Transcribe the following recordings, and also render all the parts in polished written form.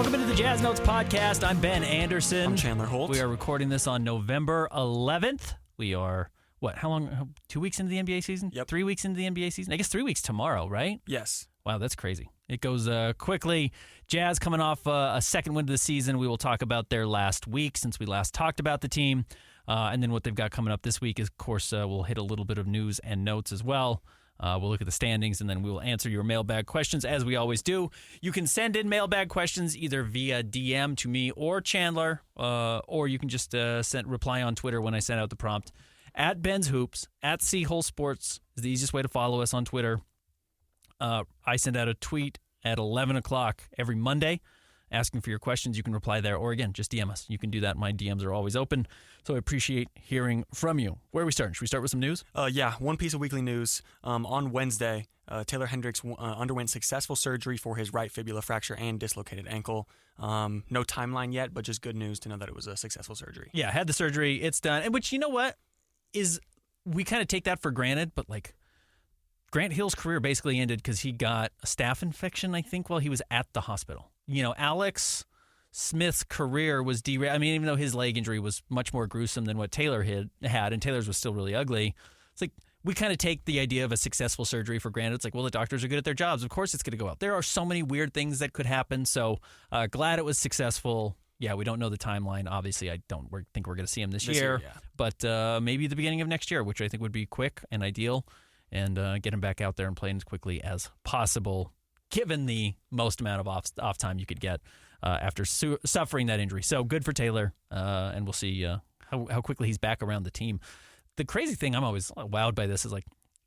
Welcome into the Jazz Notes podcast. I'm Ben Anderson. I'm Chandler Holt. We are recording this on November 11th. We are, how long? 2 weeks into the NBA season? Yep. 3 weeks into the NBA season? I guess 3 weeks tomorrow, right? Yes. Wow, that's crazy. It goes quickly. Jazz coming off a second win of the season. We will talk about their last week since we last talked about the team. And then what they've got coming up this week is, of course, we'll hit a little bit of news and notes as well. We'll look at the standings, and then we will answer your mailbag questions as we always do. You can send in mailbag questions either via DM to me or Chandler, or you can just reply on Twitter when I send out the prompt. At Ben's Hoops, at Seahole Sports is the easiest way to follow us on Twitter. I send out a tweet at 11 o'clock every Monday asking for your questions. You can reply there, or again, just DM us. You can do that. My DMs are always open, so I appreciate hearing from you. Where are we starting? Should we start with some news? Yeah, one piece of weekly news. On Wednesday, Taylor Hendricks underwent successful surgery for his right fibula fracture and dislocated ankle. No timeline yet, but just good news to know that it was a successful surgery. Yeah, had the surgery. It's done. And which, you know what, we kind of take that for granted, but like Grant Hill's career basically ended because he got a staph infection, I think, while he was at the hospital. You know, Alex Smith's career was derailed. I mean, even though his leg injury was much more gruesome than what Taylor had, and Taylor's was still really ugly, it's like we kind of take the idea of a successful surgery for granted. It's like, well, the doctors are good at their jobs. Of course it's going to go out. There are so many weird things that could happen, so glad it was successful. Yeah, we don't know the timeline. Obviously, I don't think we're going to see him this year, yeah. But maybe the beginning of next year, which I think would be quick and ideal, and get him back out there and playing as quickly as possible, given the most amount of off time you could get after suffering that injury. So good for Taylor, and we'll see how quickly he's back around the team. The crazy thing, I'm always wowed by this, is like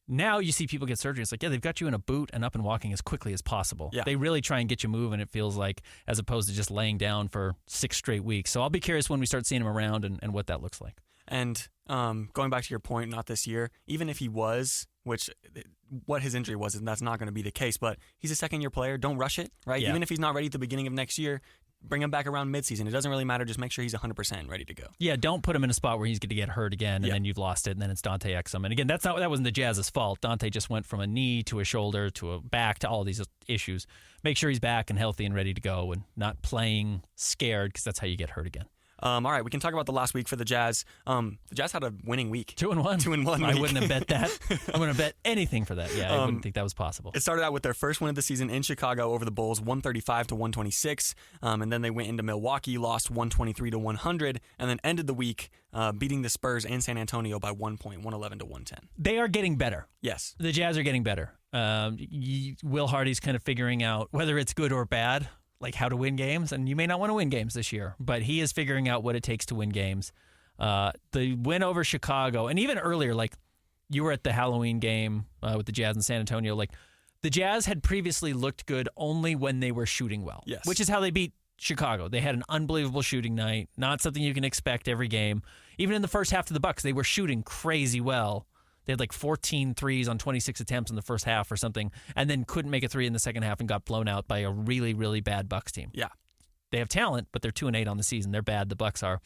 now you see people get surgery. It's like, yeah, they've got you in a boot and up and walking as quickly as possible. Yeah. They really try and get you moving, it feels like, as opposed to just laying down for 6 straight weeks. So I'll be curious when we start seeing him around and what that looks like. And going back to your point, not this year, even if he was, what his injury was, and that's not going to be the case, but he's a second-year player. Don't rush it, right? Yeah. Even if he's not ready at the beginning of next year, bring him back around midseason. It doesn't really matter. Just make sure he's 100% ready to go. Yeah, don't put him in a spot where he's going to get hurt again, and then you've lost it, and then it's Dante Exum. And again, that wasn't the Jazz's fault. Dante just went from a knee to a shoulder to a back to all these issues. Make sure he's back and healthy and ready to go and not playing scared, because that's how you get hurt again. All right, we can talk about the last week for the Jazz. The Jazz had a winning week. 2-1. 2-1 week. I wouldn't have bet that. I wouldn't have bet anything for that. Yeah, I wouldn't think that was possible. It started out with their first win of the season in Chicago over the Bulls, 135-126, and then they went into Milwaukee, lost 123-100, and then ended the week beating the Spurs and San Antonio by 1 point, 111-110. They are getting better. Yes. The Jazz are getting better. Will Hardy's kind of figuring out whether it's good or bad, like how to win games, and you may not want to win games this year, but he is figuring out what it takes to win games. The win over Chicago, and even earlier, like you were at the Halloween game with the Jazz in San Antonio, like the Jazz had previously looked good only when they were shooting well, yes, which is how they beat Chicago. They had an unbelievable shooting night, not something you can expect every game. Even in the first half of the Bucks, they were shooting crazy well. They had like 14 threes on 26 attempts in the first half or something, and then couldn't make a three in the second half and got blown out by a really, really bad Bucks team. Yeah. They have talent, but they're 2-8 on the season. They're bad. The Bucks are.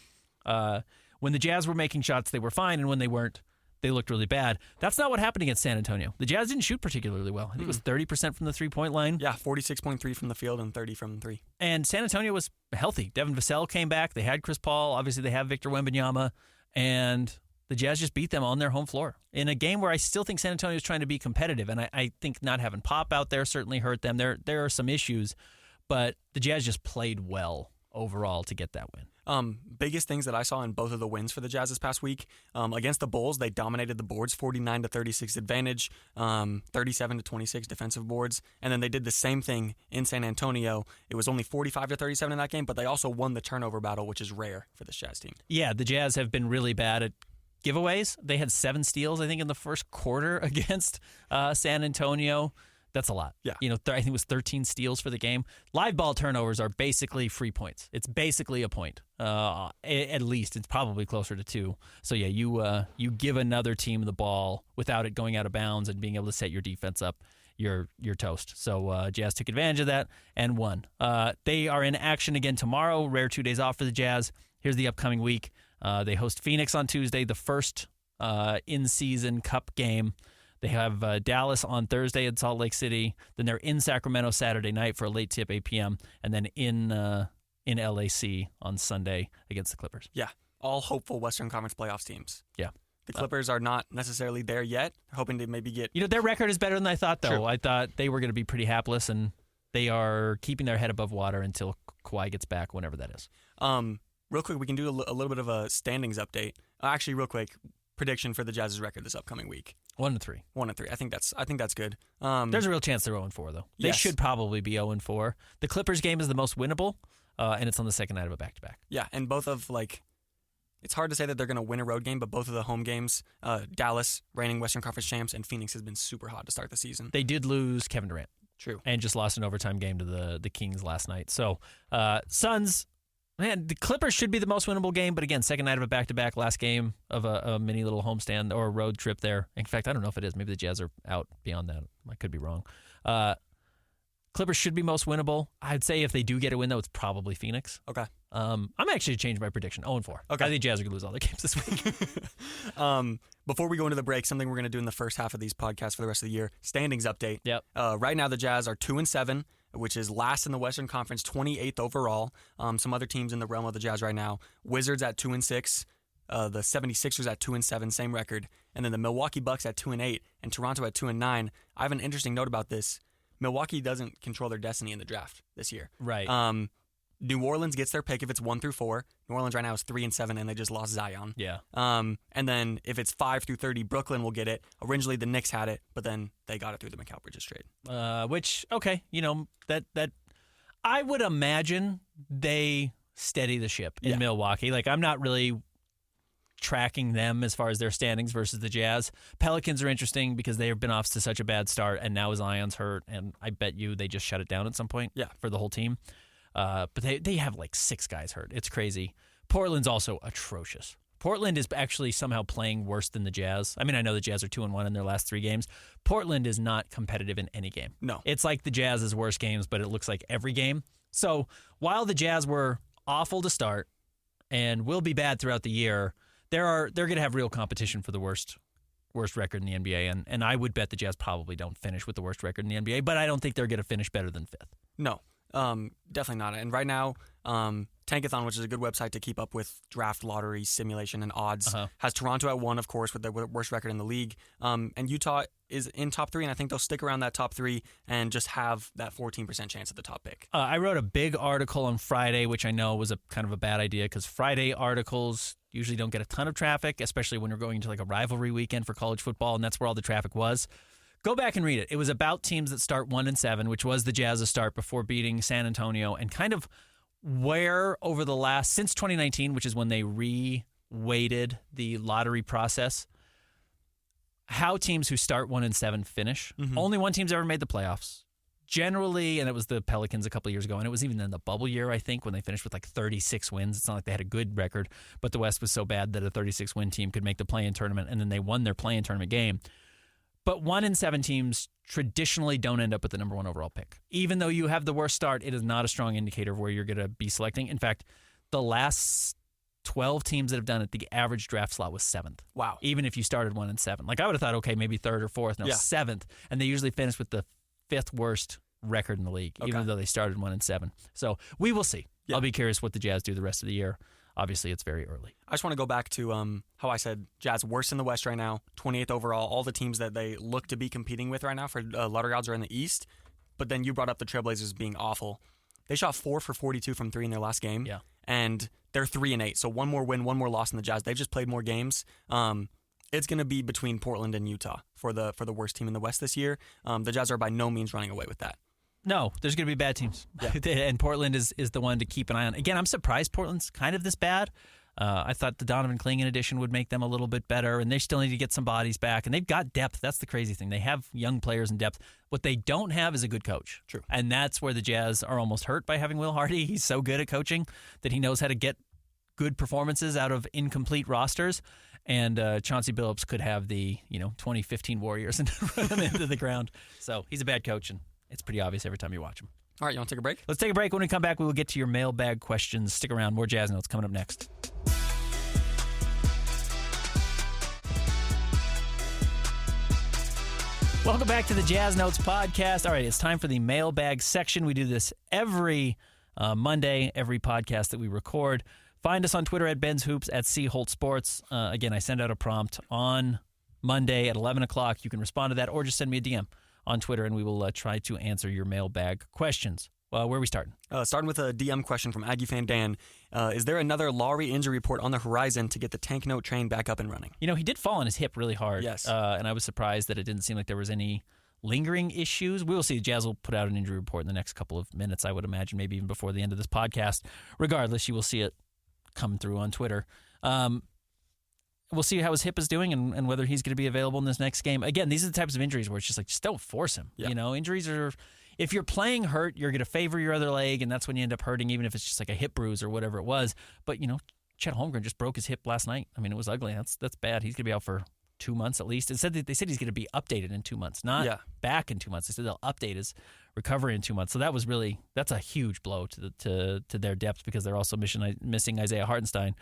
When the Jazz were making shots, they were fine, and when they weren't, they looked really bad. That's not what happened against San Antonio. The Jazz didn't shoot particularly well. I think it was 30% from the three-point line. Yeah, 46.3 from the field and 30 from three. And San Antonio was healthy. Devin Vassell came back. They had Chris Paul. Obviously, they have Victor Wembanyama, and the Jazz just beat them on their home floor in a game where I still think San Antonio is trying to be competitive, and I think not having Pop out there certainly hurt them. There are some issues, but the Jazz just played well overall to get that win. Biggest things that I saw in both of the wins for the Jazz this past week, against the Bulls, they dominated the boards, 49-36 advantage, 37-26 defensive boards, and then they did the same thing in San Antonio. It was only 45-37 in that game, but they also won the turnover battle, which is rare for this Jazz team. Yeah, the Jazz have been really bad at giveaways. They had 7 steals, I think, in the first quarter against San Antonio. That's a lot. Yeah. I think it was 13 steals for the game. Live ball turnovers are basically free points. It's basically a point. At least it's probably closer to 2. So yeah, you give another team the ball without it going out of bounds and being able to set your defense up, you're toast. So Jazz took advantage of that and won. They are in action again tomorrow. Rare 2 days off for the Jazz. Here's the upcoming week. They host Phoenix on Tuesday, the first in-season cup game. They have Dallas on Thursday in Salt Lake City. Then they're in Sacramento Saturday night for a late tip, 8 p.m. And then in LAC on Sunday against the Clippers. Yeah, all hopeful Western Conference playoffs teams. Yeah. The Clippers are not necessarily there yet, hoping to maybe get... Their record is better than I thought, though. True. I thought they were going to be pretty hapless, and they are keeping their head above water until Kawhi gets back, whenever that is. Real quick, we can do a little bit of a standings update. Actually, real quick, prediction for the Jazz's record this upcoming week. 1-3. 1-3. I think that's good. There's a real chance they're 0-4, though. They Yes. should probably be 0-4. The Clippers game is the most winnable, and it's on the second night of a back-to-back. Yeah, and both of, it's hard to say that they're going to win a road game, but both of the home games, Dallas, reigning Western Conference champs, and Phoenix has been super hot to start the season. They did lose Kevin Durant. True. And just lost an overtime game to the Kings last night. So, Suns, man, the Clippers should be the most winnable game, but again, second night of a back-to-back, last game of a mini little homestand or a road trip there. In fact, I don't know if it is. Maybe the Jazz are out beyond that. I could be wrong. Clippers should be most winnable. I'd say if they do get a win, though, it's probably Phoenix. Okay. I'm actually changing my prediction. 0-4. Okay. I think Jazz are going to lose all their games this week. Before we go into the break, something we're going to do in the first half of these podcasts for the rest of the year, standings update. Yep. Right now, the Jazz are 2-7, which is last in the Western Conference, 28th overall. Some other teams in the realm of the Jazz right now, Wizards at 2-6, the 76ers at 2-7, same record, and then the Milwaukee Bucks at 2-8, and Toronto at 2-9. I have an interesting note about this. Milwaukee doesn't control their destiny in the draft this year. Right. New Orleans gets their pick if it's 1-4. New Orleans right now is 3-7, and they just lost Zion. Yeah. And then if it's 5-30, Brooklyn will get it. Originally, the Knicks had it, but then they got it through the Mikal Bridges trade. Which, okay, that I would imagine they steady the ship in Milwaukee. I'm not really tracking them as far as their standings versus the Jazz. Pelicans are interesting because they have been off to such a bad start, and now Zion's hurt, and I bet you they just shut it down at some point for the whole team. But they have 6 guys hurt. It's crazy. Portland's also atrocious. Portland is actually somehow playing worse than the Jazz. I mean, I know the Jazz are 2-1 in their last 3 games. Portland is not competitive in any game. No. It's like the Jazz's worst games, but it looks like every game. So while the Jazz were awful to start and will be bad throughout the year, they're going to have real competition for the worst record in the NBA, and I would bet the Jazz probably don't finish with the worst record in the NBA, but I don't think they're going to finish better than 5th. No, definitely not. And right now, Tankathon, which is a good website to keep up with draft lottery simulation and odds, has Toronto at 1, of course, with the worst record in the league. And Utah is in top 3, and I think they'll stick around that top 3 and just have that 14% chance at the top pick. I wrote a big article on Friday, which I know was a kind of a bad idea because Friday articles usually don't get a ton of traffic, especially when you're going to a rivalry weekend for college football, and that's where all the traffic was. Go back and read it. It was about teams that start 1-7, which was the Jazz's start before beating San Antonio, and kind of where over the since 2019, which is when they re-weighted the lottery process, how teams who start 1-7 finish. Mm-hmm. Only one team's ever made the playoffs. Generally, and it was the Pelicans a couple of years ago, and it was even in the bubble year, I think, when they finished with 36 wins. It's not like they had a good record, but the West was so bad that a 36-win team could make the play-in tournament, and then they won their play-in tournament game. But 1-7 teams traditionally don't end up with the number 1 overall pick. Even though you have the worst start, it is not a strong indicator of where you're going to be selecting. In fact, the last 12 teams that have done it, the average draft slot was 7th. Wow. Even if you started 1-7. I would have thought, okay, maybe 3rd or 4th. No, 7th. And they usually finish with the 5th worst record in the league, even though they started 1-7. So we will see. Yeah. I'll be curious what the Jazz do the rest of the year. Obviously, it's very early. I just want to go back to how I said Jazz worst in the West right now, 28th overall. All the teams that they look to be competing with right now for lottery odds are in the East. But then you brought up the Trailblazers being awful. They shot 4 for 42 from 3 in their last game. Yeah. And they're 3-8. So one more win, one more loss in the Jazz. They've just played more games. It's going to be between Portland and Utah for the worst team in the West this year. The Jazz are by no means running away with that. No, there's going to be bad teams. Yeah. And Portland is the one to keep an eye on. Again, I'm surprised Portland's kind of this bad. I thought the Donovan Clingan addition would make them a little bit better, and they still need to get some bodies back. And they've got depth. That's the crazy thing. They have young players and depth. What they don't have is a good coach. True. And that's where the Jazz are almost hurt by having Will Hardy. He's so good at coaching that he knows how to get good performances out of incomplete rosters. And Chauncey Billups could have the 2015 Warriors and run them into the ground. So he's a bad coach, and it's pretty obvious every time you watch him. All right, you want to take a break? Let's take a break. When we come back, we will get to your mailbag questions. Stick around. More Jazz Notes coming up next. Welcome back to the Jazz Notes podcast. All right, it's time for the mailbag section. We do this every Monday, every podcast that we record. Find us on Twitter at Ben's Hoops, at C Holt Sports. Again, I send out a prompt on Monday at 11 o'clock. You can respond to that or just send me a DM on Twitter, and we will try to answer your mailbag questions. Where are we starting? Starting with a DM question from Aggie fan Dan. Is there another Lowry injury report on the horizon to get the tank note train back up and running? You know, he did fall on his hip really hard. Yes. And I was surprised that it didn't seem like there was any lingering issues. We will see. Jazz will put out an injury report in the next couple of minutes, I would imagine, maybe even before the end of this podcast. Regardless, you will see it come through on Twitter. We'll see how his hip is doing and whether he's going to be available in this next game. Again, these are the types of injuries where it's just like, just don't force him. Yeah. You know, injuries are... If you're playing hurt, you're going to favor your other leg, and that's when you end up hurting, even if it's just like a hip bruise or whatever it was. But, you know, Chet Holmgren just broke his hip last night. I mean, it was ugly. That's bad. He's going to be out for 2 months at least. They said he's going to be updated in 2 months, not back in 2 months. They said they'll update his recovery in 2 months. So that's a huge blow to their depth, because they're also missing Isaiah Hartenstein,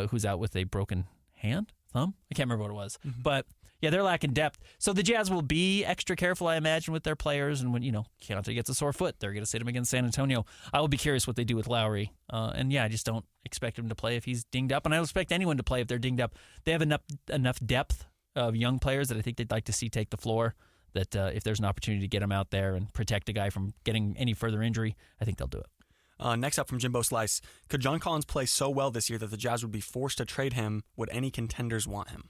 who's out with a broken thumb. I can't remember what it was. Mm-hmm. But, yeah, they're lacking depth. So the Jazz will be extra careful, I imagine, with their players. And when, Keontae gets a sore foot, they're going to sit him against San Antonio. I will be curious what they do with Lowry. I just don't expect him to play if he's dinged up. And I don't expect anyone to play if they're dinged up. They have enough depth of young players that I think they'd like to see take the floor, that if there's an opportunity to get him out there and protect a guy from getting any further injury, I think they'll do it. Next up from Jimbo Slice. Could John Collins play so well this year that the Jazz would be forced to trade him? Would any contenders want him?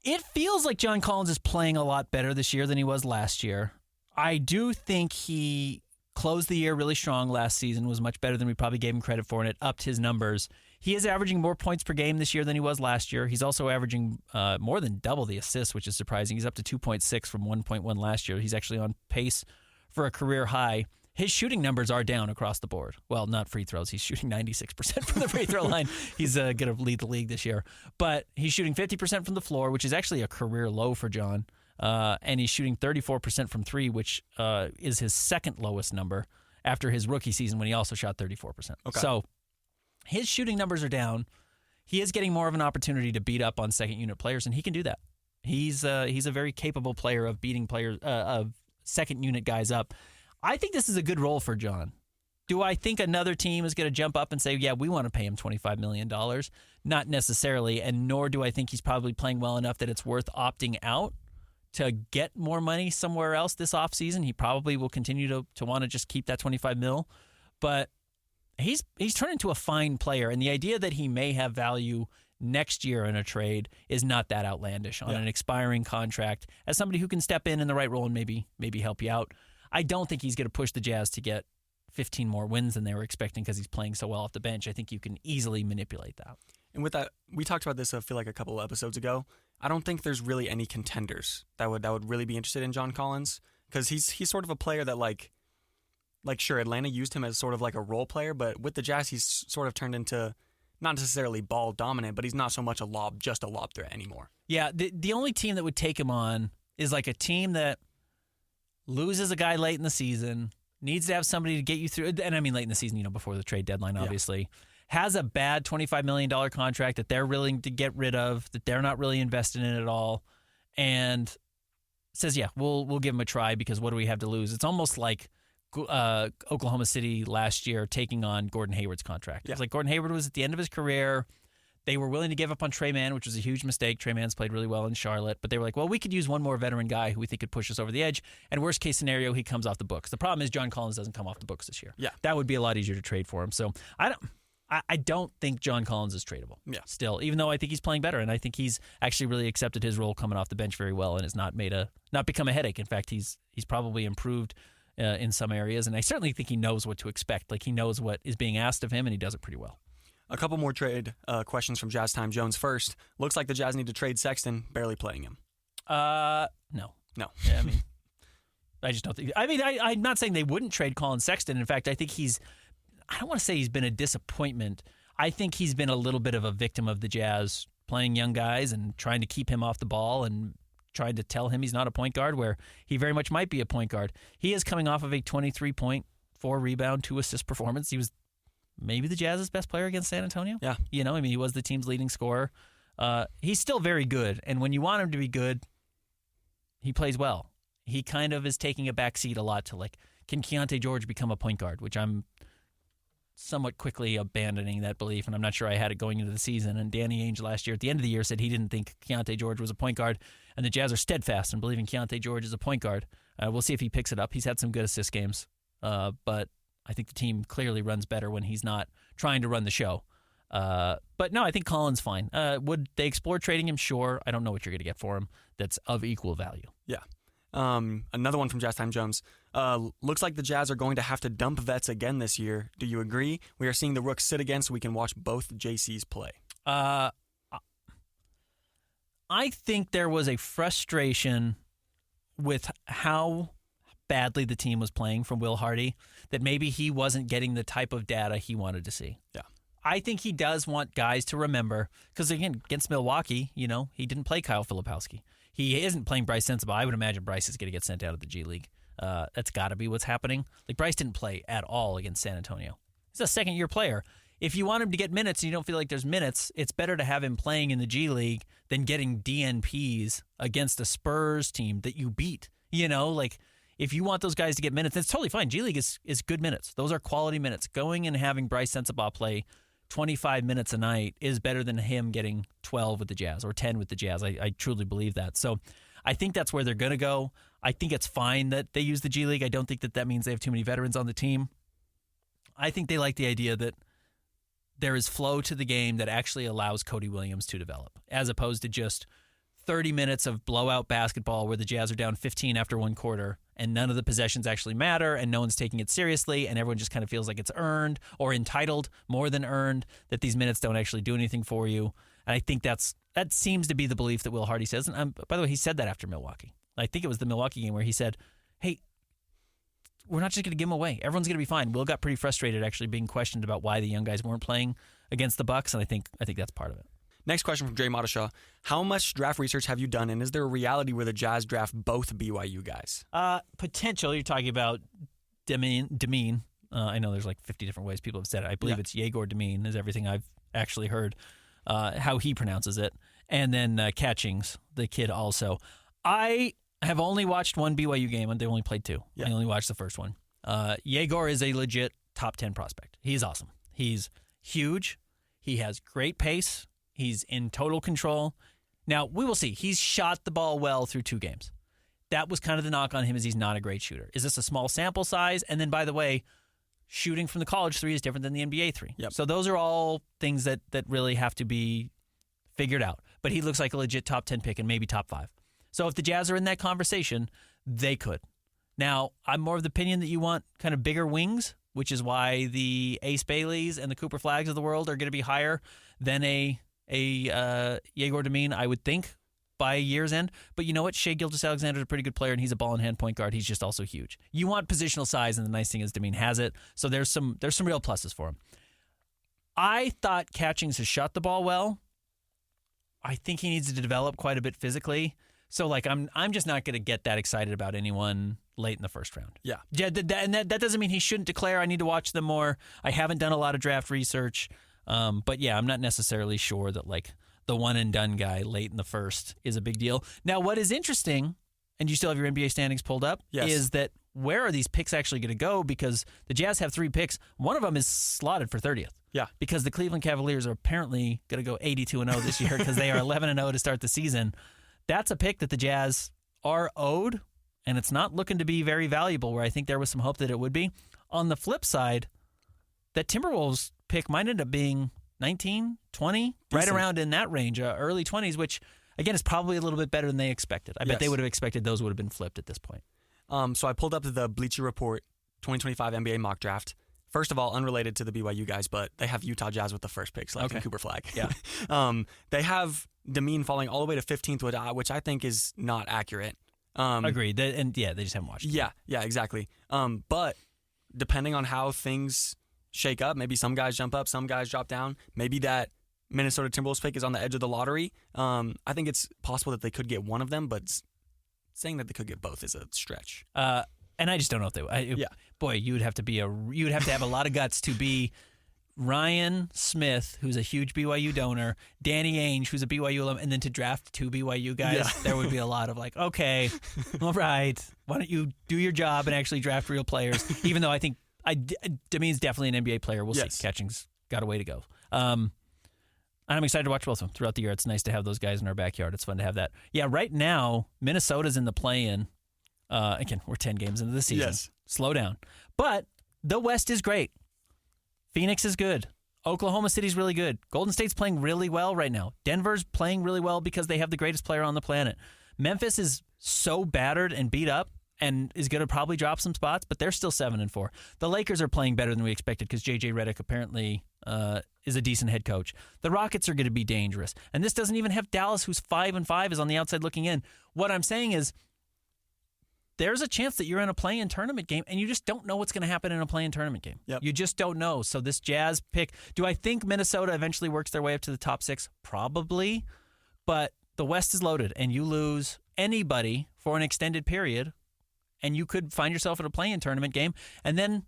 It feels like John Collins is playing a lot better this year than he was last year. I do think he closed the year really strong last season, was much better than we probably gave him credit for, and it upped his numbers. He is averaging more points per game this year than he was last year. He's also averaging more than double the assists, which is surprising. He's up to 2.6 from 1.1 last year. He's actually on pace for a career high. His shooting numbers are down across the board. Well, not free throws. He's shooting 96% from the free throw line. He's going to lead the league this year. But he's shooting 50% from the floor, which is actually a career low for John. And he's shooting 34% from three, which is his second lowest number after his rookie season when he also shot 34%. Okay. So his shooting numbers are down. He is getting more of an opportunity to beat up on second-unit players, and he can do that. He's a very capable player of beating players of second-unit guys up. I think this is a good role for John. Do I think another team is going to jump up and say, yeah, we want to pay him $25 million? Not necessarily, and nor do I think he's probably playing well enough that it's worth opting out to get more money somewhere else this offseason. He probably will continue to want to just keep that $25 million, but he's turned into a fine player, and the idea that he may have value next year in a trade is not that outlandish on an expiring contract as somebody who can step in the right role and maybe help you out. I don't think he's going to push the Jazz to get 15 more wins than they were expecting because he's playing so well off the bench. I think you can easily manipulate that. And with that, we talked about this, I feel like, a couple of episodes ago. I don't think there's really any contenders that would really be interested in John Collins, because he's sort of a player that, like sure, Atlanta used him as sort of like a role player, but with the Jazz, he's sort of turned into not necessarily ball dominant, but he's not so much just a lob threat anymore. Yeah, the only team that would take him on is like a team that loses a guy late in the season, needs to have somebody to get you through, and I mean late in the season, before the trade deadline, obviously, has a bad $25 million contract that they're willing to get rid of, that they're not really invested in at all, and says, yeah, we'll give him a try because what do we have to lose? It's almost like Oklahoma City last year taking on Gordon Hayward's contract. It's like Gordon Hayward was at the end of his career. They were willing to give up on Trey Mann, which was a huge mistake. Trey Mann's played really well in Charlotte, but they were like, well, we could use one more veteran guy who we think could push us over the edge, and worst case scenario, he comes off the books. The problem is John Collins doesn't come off the books this year. Yeah. That would be a lot easier to trade for him. So I don't think John Collins is tradable still, even though I think he's playing better, and I think he's actually really accepted his role coming off the bench very well and has not become a headache. In fact, he's probably improved in some areas, and I certainly think he knows what to expect. Like, he knows what is being asked of him, and he does it pretty well. A couple more trade questions from Jazz Time Jones first. Looks like the Jazz need to trade Sexton, barely playing him. No. Yeah, I just don't think. I'm not saying they wouldn't trade Colin Sexton. In fact, I think I don't want to say he's been a disappointment. I think he's been a little bit of a victim of the Jazz playing young guys and trying to keep him off the ball and trying to tell him he's not a point guard where he very much might be a point guard. He is coming off of a 23-point, 4-rebound, 2-assist performance. He was maybe the Jazz's best player against San Antonio. Yeah. He was the team's leading scorer. He's still very good, and when you want him to be good, he plays well. he kind of is taking a backseat a lot to can Keontae George become a point guard, which I'm somewhat quickly abandoning that belief, and I'm not sure I had it going into the season. And Danny Ainge last year at the end of the year said he didn't think Keontae George was a point guard, and the Jazz are steadfast in believing Keontae George is a point guard. We'll see if he picks it up. He's had some good assist games, but I think the team clearly runs better when he's not trying to run the show. But no, I think Colin's fine. Would they explore trading him? Sure. I don't know what you're going to get for him that's of equal value. Yeah. Another one from Jazz Time Jones. Looks like the Jazz are going to have to dump vets again this year. Do you agree? We are seeing the rooks sit again so we can watch both JCs play. I think there was a frustration with how badly the team was playing from Will Hardy that maybe he wasn't getting the type of data he wanted to see. Yeah. I think he does want guys to remember, because again, against Milwaukee, he didn't play Kyle Filipowski. He isn't playing Bryce Sensabaugh. I would imagine Bryce is going to get sent out of the G League. That's got to be what's happening. Bryce didn't play at all against San Antonio. He's a second-year player. If you want him to get minutes and you don't feel like there's minutes, it's better to have him playing in the G League than getting DNPs against a Spurs team that you beat. If you want those guys to get minutes, it's totally fine. G League is good minutes. Those are quality minutes. Going and having Bryce Sensabaugh play 25 minutes a night is better than him getting 12 with the Jazz or 10 with the Jazz. I truly believe that. So I think that's where they're going to go. I think it's fine that they use the G League. I don't think that means they have too many veterans on the team. I think they like the idea that there is flow to the game that actually allows Cody Williams to develop, as opposed to just 30 minutes of blowout basketball where the Jazz are down 15 after one quarter and none of the possessions actually matter and no one's taking it seriously and everyone just kind of feels like it's earned or entitled more than earned, that these minutes don't actually do anything for you. And I think that seems to be the belief that Will Hardy says. And by the way, he said that after Milwaukee. I think it was the Milwaukee game where he said, hey, we're not just going to give them away. Everyone's going to be fine. Will got pretty frustrated actually being questioned about why the young guys weren't playing against the Bucks, and I think that's part of it. Next question from Jay Madashaw. How much draft research have you done, and is there a reality where the Jazz draft both BYU guys? Potential. You're talking about Demeen. I know there's 50 different ways people have said it. I believe it's Yegor Demeen is everything I've actually heard, how he pronounces it. And then Catchings, the kid also. I have only watched one BYU game, and they only played two. Yeah. I only watched the first one. Yegor is a legit top 10 prospect. He's awesome. He's huge. He has great pace. He's in total control. Now, we will see. He's shot the ball well through two games. That was kind of the knock on him, is he's not a great shooter. Is this a small sample size? And then, by the way, shooting from the college three is different than the NBA three. Yep. So those are all things that really have to be figured out. But he looks like a legit top 10 pick and maybe top 5. So if the Jazz are in that conversation, they could. Now, I'm more of the opinion that you want kind of bigger wings, which is why the Ace Baileys and the Cooper Flags of the world are going to be higher than a Yegor Demeen, I would think, by year's end. But you know what? Shai Gilgeous-Alexander is a pretty good player, and he's a ball-in-hand point guard. He's just also huge. You want positional size, and the nice thing is Demeen has it. So there's some real pluses for him. I thought Catchings has shot the ball well. I think he needs to develop quite a bit physically. So I'm just not going to get that excited about anyone late in the first round. Yeah. And that doesn't mean he shouldn't declare. I need to watch them more. I haven't done a lot of draft research. But yeah, I'm not necessarily sure that the one and done guy late in the first is a big deal. Now, what is interesting, and you still have your NBA standings pulled up, yes, is that where are these picks actually going to go? Because the Jazz have 3 picks. One of them is slotted for 30th. Yeah. Because the Cleveland Cavaliers are apparently going to go 82-0 this year because they are 11-0 to start the season. That's a pick that the Jazz are owed, and it's not looking to be very valuable, where I think there was some hope that it would be. On the flip side, that Timberwolves pick might end up being 19, 20, right around in that range, early 20s, which, again, is probably a little bit better than they expected. I bet they would have expected those would have been flipped at this point. So I pulled up the Bleacher Report 2025 NBA mock draft. First of all, unrelated to the BYU guys, but they have Utah Jazz with the first pick, selecting Cooper Flag. Yeah. They have Demeen falling all the way to 15th, which I think is not accurate. Agreed. They just haven't watched it. Yeah, exactly. But depending on how things shake up, maybe some guys jump up, some guys drop down. Maybe that Minnesota Timberwolves pick is on the edge of the lottery. I think it's possible that they could get one of them, but saying that they could get both is a stretch. And I just don't know if they would. Boy, you would have to have a lot of guts to be Ryan Smith, who's a huge BYU donor, Danny Ainge, who's a BYU alum, and then to draft 2 BYU guys, there would be a lot of like, okay, all right, why don't you do your job and actually draft real players? Even though I think Demeen's definitely an NBA player. We'll see. Catching's got a way to go. I'm excited to watch both of them throughout the year. It's nice to have those guys in our backyard. It's fun to have that. Yeah, right now, Minnesota's in the play-in. Again, we're 10 games into the season. Yes. Slow down. But the West is great. Phoenix is good. Oklahoma City's really good. Golden State's playing really well right now. Denver's playing really well because they have the greatest player on the planet. Memphis is so battered and beat up and is going to probably drop some spots, but they're still 7-4. The Lakers are playing better than we expected because J.J. Redick apparently is a decent head coach. The Rockets are going to be dangerous. And this doesn't even have Dallas, who's 5-5, is on the outside looking in. What I'm saying is, there's a chance that you're in a play-in tournament game, and you just don't know what's going to happen in a play-in tournament game. Yep. You just don't know. So this Jazz pick, do I think Minnesota eventually works their way up to the top 6? Probably. But the West is loaded, and you lose anybody for an extended period, and you could find yourself in a play-in tournament game, and then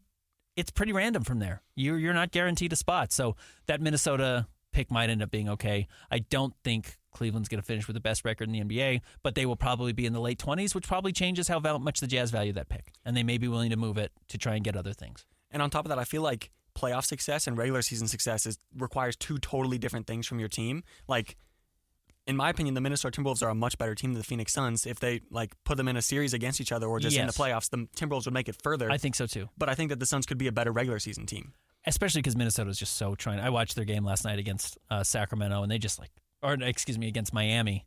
it's pretty random from there. You're not guaranteed a spot. So that Minnesota pick might end up being okay. I don't think Cleveland's going to finish with the best record in the NBA, but they will probably be in the late 20s, which probably changes how much the Jazz value that pick. And they may be willing to move it to try and get other things. And on top of that, I feel like playoff success and regular season success requires 2 totally different things from your team. Like, in my opinion, the Minnesota Timberwolves are a much better team than the Phoenix Suns. If they put them in a series against each other or just in the playoffs, the Timberwolves would make it further. I think so too. But I think that the Suns could be a better regular season team. Especially because Minnesota's just so trying. I watched their game last night against Sacramento, and they just against Miami,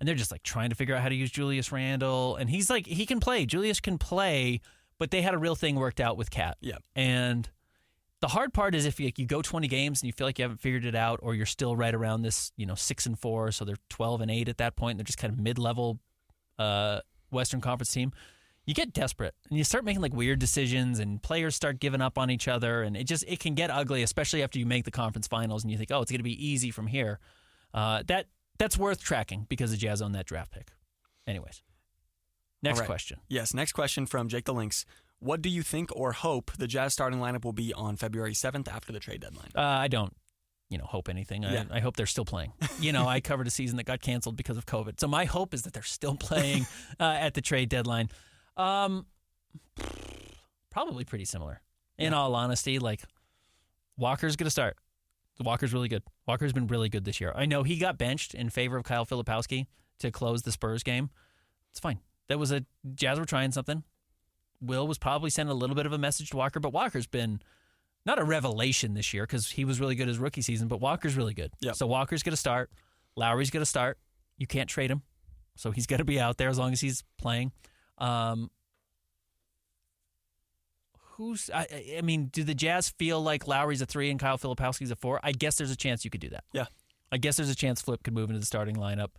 and they're just trying to figure out how to use Julius Randle, and he's he can play. Julius can play, but they had a real thing worked out with Cat. Yeah. And the hard part is if you go 20 games and you feel like you haven't figured it out, or you're still right around this 6-4, so they're 12-8 at that point. And they're just kind of mid-level Western Conference team. You get desperate and you start making weird decisions, and players start giving up on each other, and it can get ugly, especially after you make the conference finals and you think, oh, it's going to be easy from here. That's worth tracking because the Jazz own that draft pick. Anyways, next question. Yes, next question from Jake the Lynx. What do you think or hope the Jazz starting lineup will be on February 7th after the trade deadline? I don't, hope anything. Yeah. I hope they're still playing. I covered a season that got canceled because of COVID, so my hope is that they're still playing at the trade deadline. Probably pretty similar. In all honesty, Walker's going to start. Walker's really good. Walker's been really good this year. I know he got benched in favor of Kyle Filipowski to close the Spurs game. It's fine. Jazz were trying something. Will was probably sending a little bit of a message to Walker, but Walker's been not a revelation this year because he was really good his rookie season, but Walker's really good. Yep. So Walker's going to start. Lowry's going to start. You can't trade him, so he's got to be out there as long as he's playing. Do the Jazz feel like Lowry's a 3 and Kyle Filipowski's a 4? I guess there's a chance you could do that. Yeah. I guess there's a chance Flip could move into the starting lineup.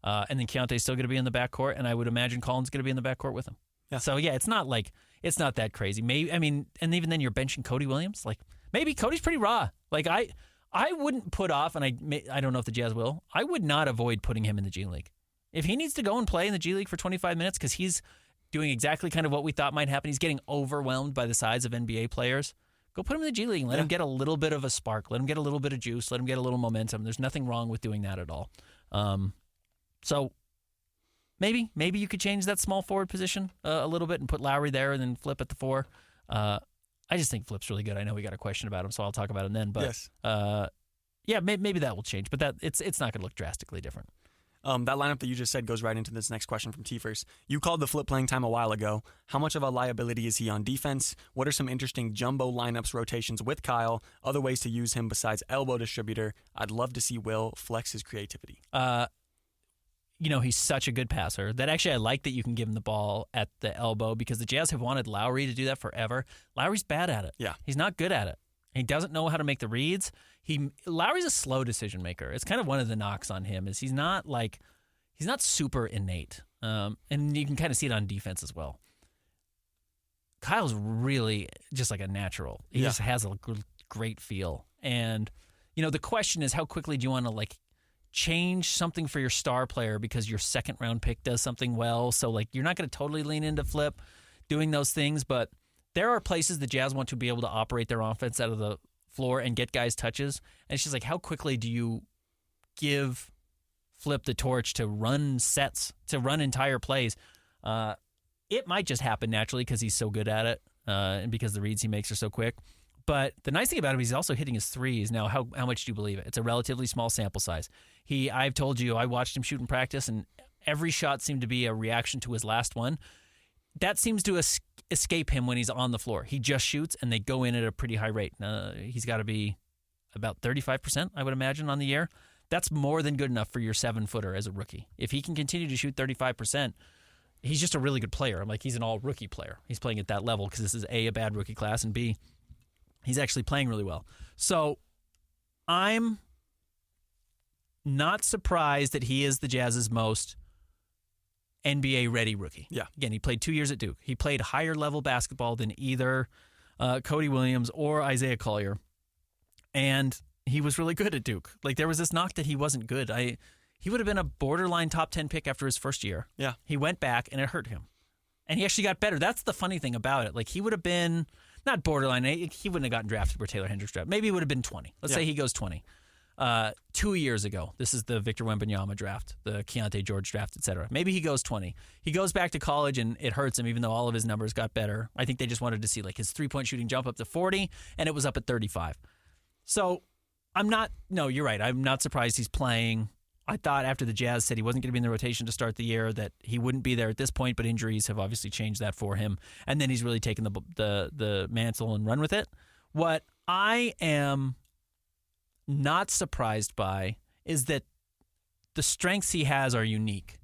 And then Keontae's still going to be in the backcourt, and I would imagine Collins going to be in the backcourt with him. Yeah. So, yeah, it's not that crazy. Maybe, and even then you're benching Cody Williams. Maybe Cody's pretty raw. I wouldn't put off, and I don't know if the Jazz will, I would not avoid putting him in the G League. If he needs to go and play in the G League for 25 minutes because he's doing exactly kind of what we thought might happen, he's getting overwhelmed by the size of NBA players, go put him in the G League and let him get a little bit of a spark. Let him get a little bit of juice. Let him get a little momentum. There's nothing wrong with doing that at all. So maybe you could change that small forward position a little bit and put Lowry there and then Flip at the 4. I just think Flip's really good. I know we got a question about him, so I'll talk about him then. But yes. Maybe that will change, but it's not going to look drastically different. That lineup that you just said goes right into this next question from T-First. You called the Flip playing time a while ago. How much of a liability is he on defense? What are some interesting jumbo lineups rotations with Kyle? Other ways to use him besides elbow distributor? I'd love to see Will flex his creativity. He's such a good passer that actually I like that you can give him the ball at the elbow because the Jazz have wanted Lowry to do that forever. Lowry's bad at it. Yeah. He's not good at it. He doesn't know how to make the reads. Lowry's a slow decision maker. It's kind of one of the knocks on him is he's not super innate. And you can kind of see it on defense as well. Kyle's really just like a natural. He just has a great feel. And, the question is how quickly do you want to change something for your star player because your second round pick does something well. So you're not going to totally lean into Flip doing those things, but there are places the Jazz want to be able to operate their offense out of the floor and get guys touches. And it's just like, how quickly do you give Flip the torch to run sets, to run entire plays? It might just happen naturally because he's so good at it and because the reads he makes are so quick. But the nice thing about him is he's also hitting his threes. Now, how much do you believe it? It's a relatively small sample size. I've told you, I watched him shoot in practice, and every shot seemed to be a reaction to his last one. That seems to escape him when he's on the floor. He just shoots, and they go in at a pretty high rate. He's got to be about 35%, I would imagine, on the year. That's more than good enough for your 7-footer as a rookie. If he can continue to shoot 35%, he's just a really good player. I'm like, he's an all-rookie player. He's playing at that level because this is A, a bad rookie class, and B, he's actually playing really well. So I'm not surprised that he is the Jazz's most NBA-ready rookie. Yeah. Again, he played 2 years at Duke. He played higher-level basketball than either Cody Williams or Isaiah Collier. And he was really good at Duke. Like, there was this knock that he wasn't good. He would have been a borderline top 10 pick after his first year. Yeah. He went back, and it hurt him. And he actually got better. That's the funny thing about it. Like, he would have been, not borderline, he wouldn't have gotten drafted where Taylor Hendricks drafted. Maybe he would have been 20. Let's say he goes 20. 2 years ago, this is the Victor Wembanyama draft, the Keontae George draft, etc. Maybe he goes 20. He goes back to college, and it hurts him, even though all of his numbers got better. I think they just wanted to see, like, his three-point shooting jump up to 40, and it was up at 35. So you're right. I'm not surprised he's playing. I thought after the Jazz said he wasn't going to be in the rotation to start the year that he wouldn't be there at this point, but injuries have obviously changed that for him. And then he's really taken the mantle and run with it. What I am not surprised by is that the strengths he has are unique.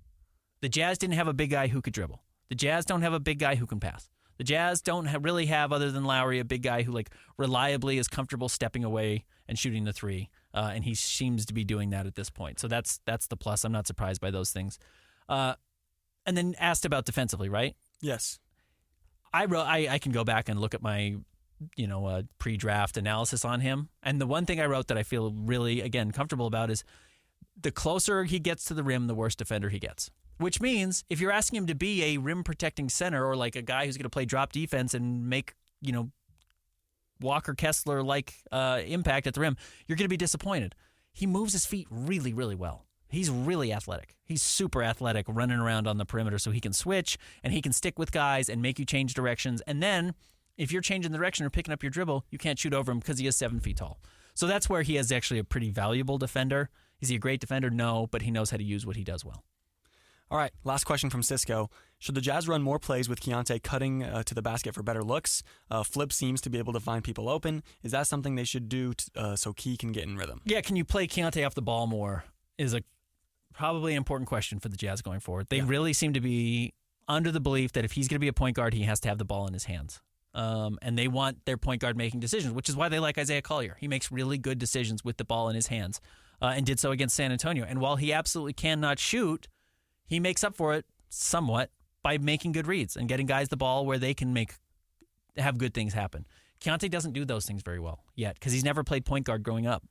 The Jazz didn't have a big guy who could dribble. The Jazz don't have a big guy who can pass. The Jazz don't really have, other than Lowry, a big guy who like reliably is comfortable stepping away and shooting the three, and he seems to be doing that at this point. So that's the plus. I'm not surprised by those things. And then asked about defensively, right? Yes. I can go back and look at my pre-draft analysis on him, and the one thing I wrote that I feel really, again, comfortable about is the closer he gets to the rim, the worse defender he gets. Which means if you're asking him to be a rim-protecting center or like a guy who's going to play drop defense and make, Walker Kessler-like impact at the rim, you're going to be disappointed. He moves his feet really, really well. He's really athletic. He's super athletic, running around on the perimeter so he can switch and he can stick with guys and make you change directions. And then if you're changing the direction or picking up your dribble, you can't shoot over him because he is 7 feet tall. So that's where he is actually a pretty valuable defender. Is he a great defender? No, but he knows how to use what he does well. All right, last question from Cisco. Should the Jazz run more plays with Keontae cutting to the basket for better looks? Flip seems to be able to find people open. Is that something they should do so Key can get in rhythm? Yeah, can you play Keontae off the ball more is probably an important question for the Jazz going forward. They really seem to be under the belief that if he's going to be a point guard, he has to have the ball in his hands. And they want their point guard making decisions, which is why they like Isaiah Collier. He makes really good decisions with the ball in his hands and did so against San Antonio. And while he absolutely cannot shoot, he makes up for it somewhat by making good reads and getting guys the ball where they can have good things happen. Keontae doesn't do those things very well yet because he's never played point guard growing up.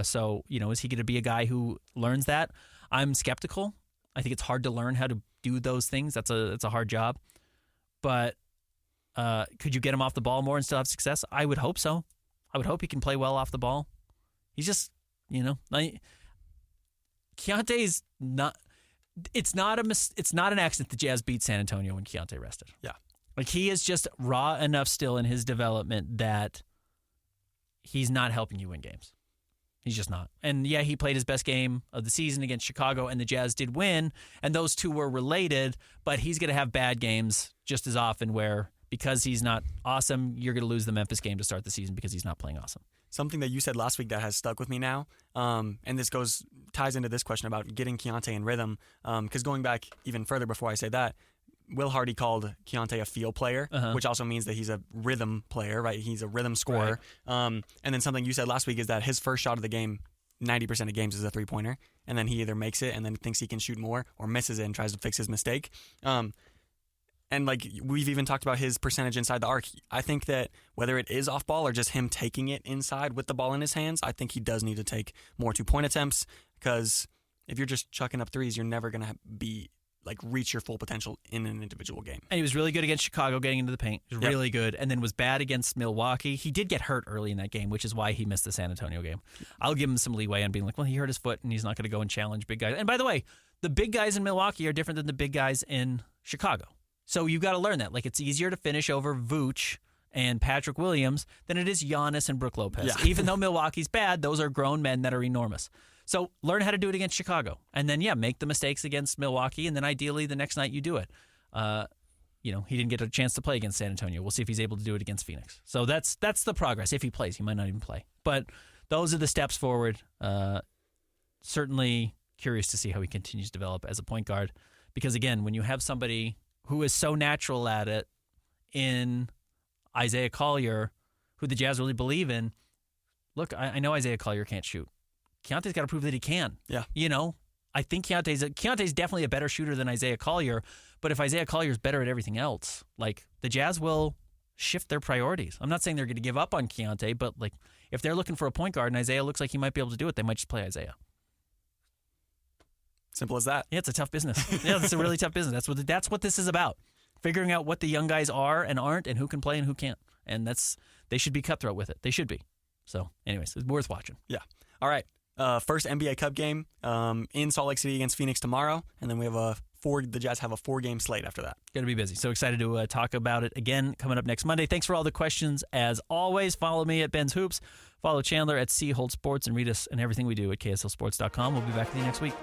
So, is he going to be a guy who learns that? I'm skeptical. I think it's hard to learn how to do those things. It's a hard job. But could you get him off the ball more and still have success? I would hope so. I would hope he can play well off the ball. He's just, Keontae's not. It's not an accident the Jazz beat San Antonio when Keontae rested. Yeah. Like, he is just raw enough still in his development that he's not helping you win games. He's just not. And yeah, he played his best game of the season against Chicago, and the Jazz did win, and those two were related, but he's going to have bad games just as often where because he's not awesome, you're going to lose the Memphis game to start the season because he's not playing awesome. Something that you said last week that has stuck with me now, and this ties into this question about getting Keontae in rhythm, because going back even further before I say that, Will Hardy called Keontae a feel player, which also means that he's a rhythm player, right? He's a rhythm scorer. Right. And then something you said last week is that his first shot of the game, 90% of games is a three-pointer, and then he either makes it and then thinks he can shoot more or misses it and tries to fix his mistake. And like we've even talked about his percentage inside the arc. I think that whether it is off ball or just him taking it inside with the ball in his hands, I think he does need to take more 2-point attempts because if you're just chucking up threes, you're never going to be reach your full potential in an individual game. And he was really good against Chicago getting into the paint. He was really good. And then was bad against Milwaukee. He did get hurt early in that game, which is why he missed the San Antonio game. I'll give him some leeway on being like, well, he hurt his foot and he's not going to go and challenge big guys. And by the way, the big guys in Milwaukee are different than the big guys in Chicago. So you've got to learn that. Like, it's easier to finish over Vooch and Patrick Williams than it is Giannis and Brook Lopez. Yeah. Even though Milwaukee's bad, those are grown men that are enormous. So learn how to do it against Chicago. And then, make the mistakes against Milwaukee, and then ideally the next night you do it. He didn't get a chance to play against San Antonio. We'll see if he's able to do it against Phoenix. So that's the progress. If he plays, he might not even play. But those are the steps forward. Certainly curious to see how he continues to develop as a point guard. Because, again, when you have somebody who is so natural at it in Isaiah Collier, who the Jazz really believe in, look, I know Isaiah Collier can't shoot. Keontae's got to prove that he can. Yeah. I think Keontae's definitely a better shooter than Isaiah Collier, but if Isaiah Collier's better at everything else, the Jazz will shift their priorities. I'm not saying they're going to give up on Keontae, but if they're looking for a point guard and Isaiah looks like he might be able to do it, they might just play Isaiah. Simple as that. Yeah, it's a tough business. Yeah, it's a really tough business. That's what this is about. Figuring out what the young guys are and aren't and who can play and who can't. And they should be cutthroat with it. They should be. So, anyways, it's worth watching. Yeah. All right. First NBA Cup game in Salt Lake City against Phoenix tomorrow, and then we have the Jazz have a 4-game slate after that. Going to be busy. So excited to talk about it again coming up next Monday. Thanks for all the questions. As always, follow me at Ben's Hoops. Follow Chandler at C Holt Sports and read us and everything we do at KSLSports.com. We'll be back with you next week.